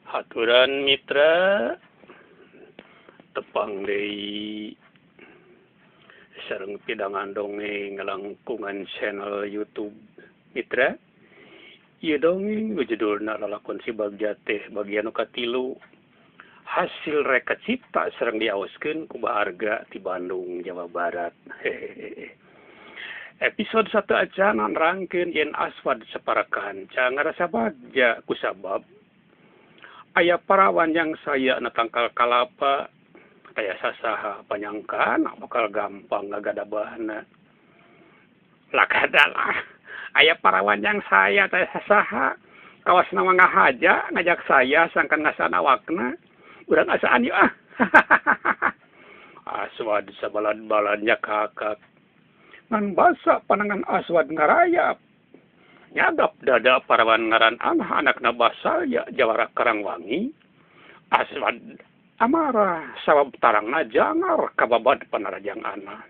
Haturan Mitra tepang deui sareng pidangan dongeng ngalangkungan channel YouTube Mitra. Ieu dongeng judulna lalakon si Bagja teh bagian nu katilu. Hasil reka cipta sareng diaoskeun ku Baharga ti Bandung, Jawa Barat. Episode 1 acan nerangkeun yen Aswad saparakan ca ngarasa bagja kusabab aya parawan yang saya natangkal kalapa kaya sasaha panyangkan bakal gampang ngagadabahna. Lakadalah aya parawan yang saya teh sasaha kawasna ngahaja ngajak saya sangkan ngasana wakna urang asaan yeuh ah. Aswad sabalad-baladnya kakak ngan basa panangan Aswad ngarayap nyadap dada parawan ngaran anak-anakna basal ya Jawara Karangwangi. Aswad amarah sabab tarangna jangar kababad panarajang ana.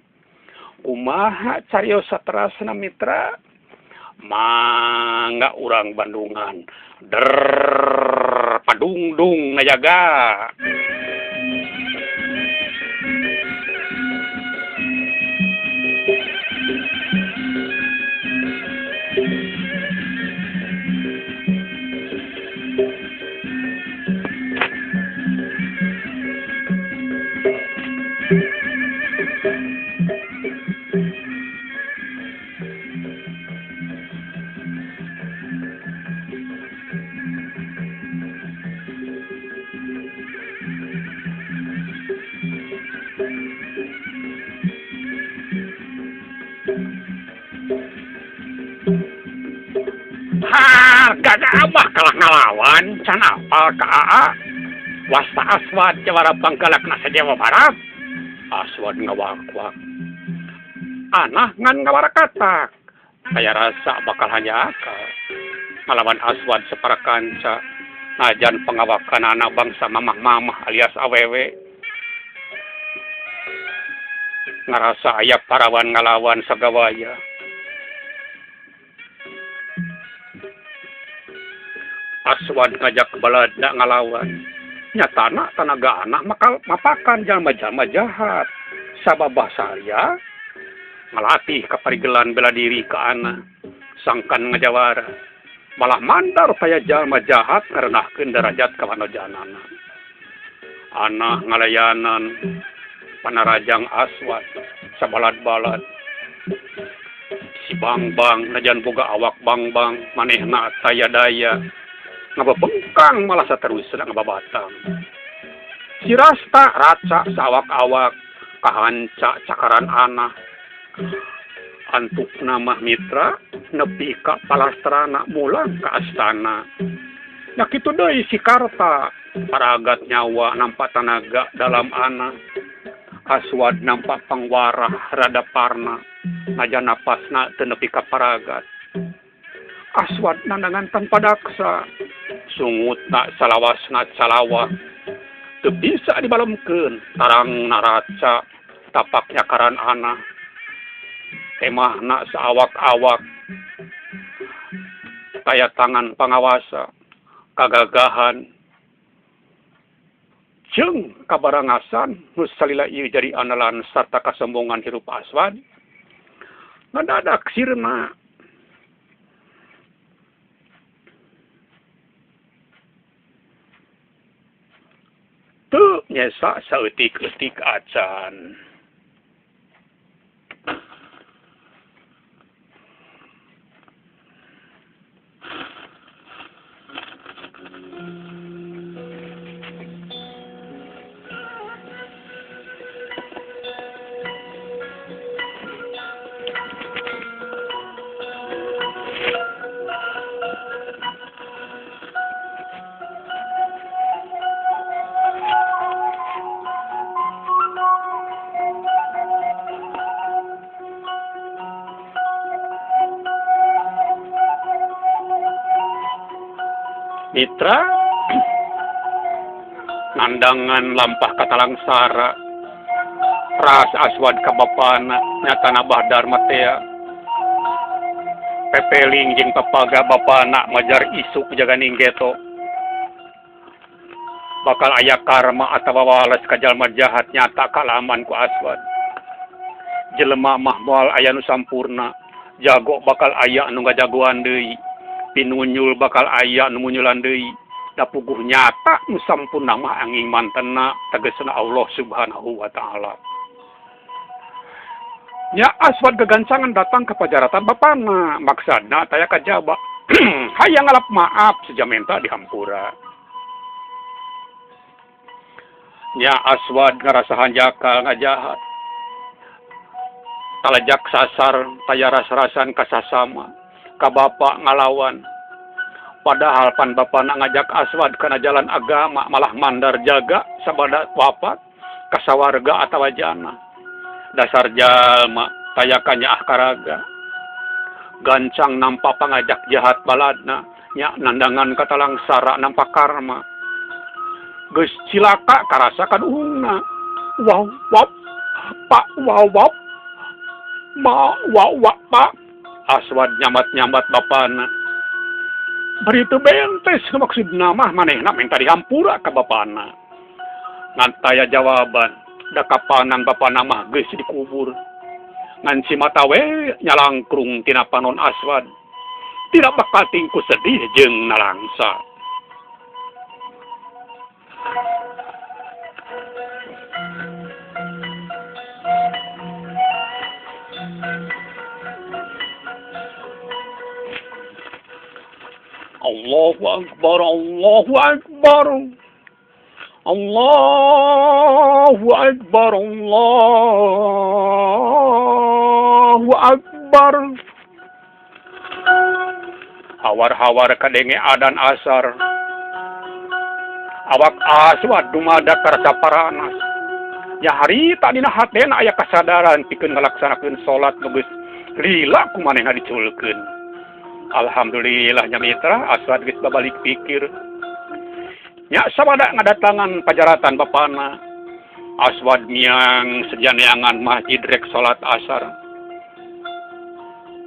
Kumaha carios saterasna Mitra? Mangga urang Bandungan der padungdung ngajaga. Gagak abah kalah ngalawan can apal ka AA wasta Aswad Jawara Panggalakna sa Jawa Barat. Aswad ngawak-wak anah ngan ngawarakatak kaya rasa bakal hanya akal ngalawan Aswad saparakanca najan pengawakan anak bangsa mamah-mamah alias awewe. Ngarasa aya parawan ngalawan sagawaya. Aswad ngajak baladna ngalawan. Nyatana tanaga anak mapakan jalma-jalma jahat. Sababah saya ngelatih kaparigelan bela diri ke anak. Sangkan ngajawara. Malah mandar upaya jalma jahat ngerenahkeun derajat kawanojanana. Anak ngalayanan panarajang Aswad sabalad-balad. Si Bang-bang najan boga awak Bang-bang manehna taya-daya. Ngababengkang malah saterusna ngababatang. Si Rasta raca sawak-awak kahanca cakaran anah. Antuk nama Mitra nepi ka palastrana mulang ka astana. Yakitu deui si Karta paragat nyawa nampak tanaga dalam ana. Aswad nampak pangwarah rada parna najan napasna teu nepi ka paragat. Aswad nandangan tanpa daksa sungut nak salawasna calawak teu bisa dibalemkeun tarang naraca tapak nyakaran ana temah nak saawak-awak kaya tangan pangawasa kagagahan jeung kabarangasan nu salila ieu jadi andalan sarta kasombongan hirup Aswad ngadadak sirna. Tuh nyesa saeutik-eutik acan. Mitra nandangan lampah katalangsara ras Aswad ka bapana nyatana Bahdar Matea pepeling jeung papaga bapana majar isuk jaga ninggeto bakal aya karma atawa wales ka jalma jahat nyata kalaman ku Aswad. Jelema mah moal aya nu sampurna, jago bakal aya nu ngajagoan deui, pinunyul bakal aya nu munyulan deui. Da puguh nyata nu sampurna mah angin mantena tegasna Allah Subhanahu wa taala. Nya Aswad gegancangan datang ke pajaratan bapana, maksudna taya kajaba. Hayang ngalap maaf sejamenta di hampura. Nya Aswad ngarasa hanjaka ngajahat. Talajak sasar taya ras-rasan kasasama, ka bapa ngalawan. Padahal pan bapana ngajak Aswad kana jalan agama malah mandar jaga sabada wafat kasawarga atawa jana. Dasar jalma tayakannya karaga. Gancang nampak pangajak jahat baladna, nya nandangan katalang sara nampak karma. Geus cilaka karasa kaduhungna. Wow, wap, pak, wow, wap, ma, wow, wap, pak. Aswad nyambat-nyambat bapana. Bari teu bentes maksudna mah manehna minta dihampura ka bapana. Ngan taya jawaban, da kapanan bapana mah geus dikubur. Ngan si matawe nyalangkrung tina panon Aswad. Tidak bakal tingku sedih jeung nalangsa. Allahu Akbar, Allahu Akbar. Allahu Akbar, Allahu Akbar. Hawar-hawar kadenge adan asar. Awak Aswad dumada karasa paranas. Ya hari tadina hatena aya kasadaran pikeun ngalaksanakeun salat geus lila kumanehna diculkeun. Alhamdulillah nya mitra Aswad geus babalik pikir. Nya sabada ngadatangan pajaratan bapana. Aswad miang sejaneangan masjid rek salat asar.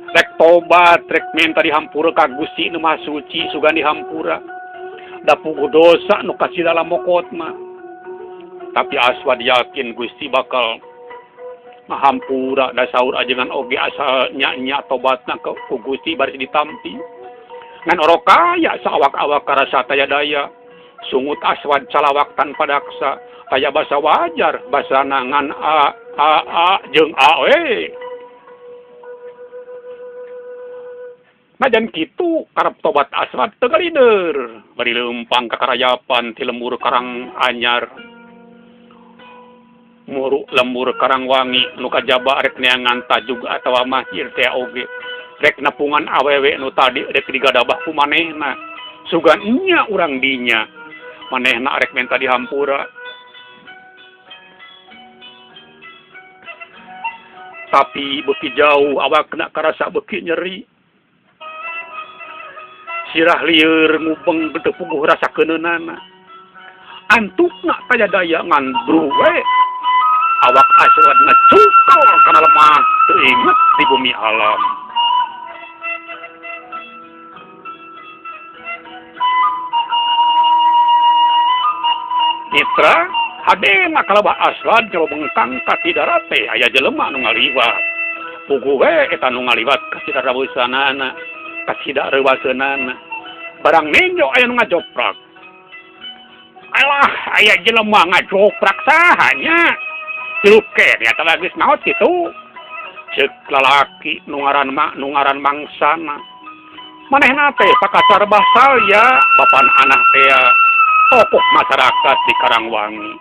Rek tobat, rek minta dihampura ka Gusti nu Maha Suci sugan dihampura. Da puguh dosa nu kasih dalam mokot mah. Tapi Aswad yakin Gusti bakal ngahampura da saur ajengan oge asal nya tobatna ku Gusti bari ditampi. Ngan oro kaya saawak-awak karasa taya daya. Sungut Aswad calawak tanpa daksa, kaya basa wajar, basa nangan a jeung a we. Najan kitu karep tobat Aswad teu galider, bari leumpang ka karayapan ti lembur Karang Anyar. Muru lembur Karang Wangi nu kajaba rek neangan tajug atawa masjid teh oge. Rek nepungan awewe nu tadi rek digadabah ku manehna. Sugan nya urang dinya. Manehna arek minta dihampura. Tapi beuki jauh awak kena karasa beuki nyeri. Sirah lieur ngubeng teu puguh rasa keuneunana. Antukna taya daya ngan bruwe. Awak Aswad ngacungkel kana lemah teu inget di bumi alam. Mitra, hadena kalabah Aswad coba bengkang ka darat teh aya jelema nu ngaliwat. Puguh we eta nu ngaliwat ka sidar raweusanana, ka sidar reuwaseunana. Barang ninjo aya nu ngajoprak. Alah, aya jelema ngajoprak sahanya. Ciluken ya teh geus naon kitu? Ceuk lalaki nu ngaran mangsana. Manehna teh pakasar basal ya, bapan anak teh tokoh masyarakat di Karangwangi.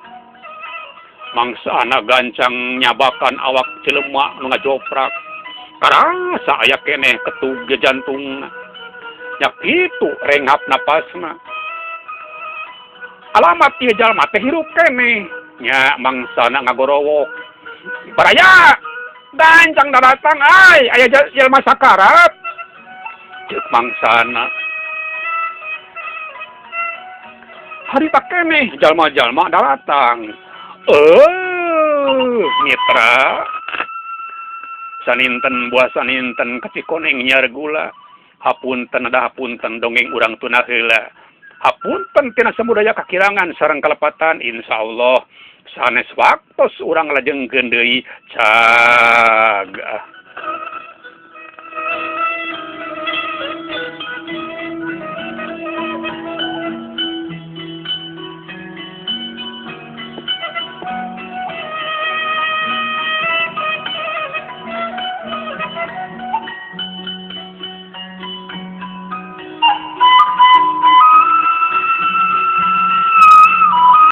Mangsa anak gancang nyabakan awak jelema nu ngajoprak. Karasa aya keneh ketug jantungna. Nya kitu renghap napasna. Alamat ieu jalma teh hirup keneh. Nya mangsana ngagorowok. Baraya, gancang datang ai aya jelema sakarat. Ceuk mangsana. Hari tak keneh jalma-jalma datang. Mitra. Saninten buah saninten kecikoneng nyar gula. Hapunten ada hapunten dongeng urang tuna heula. Hapunten tina samudaya kakirangan sareng kalepatan insyaallah sanes waktos urang lajengkeun deui. Ca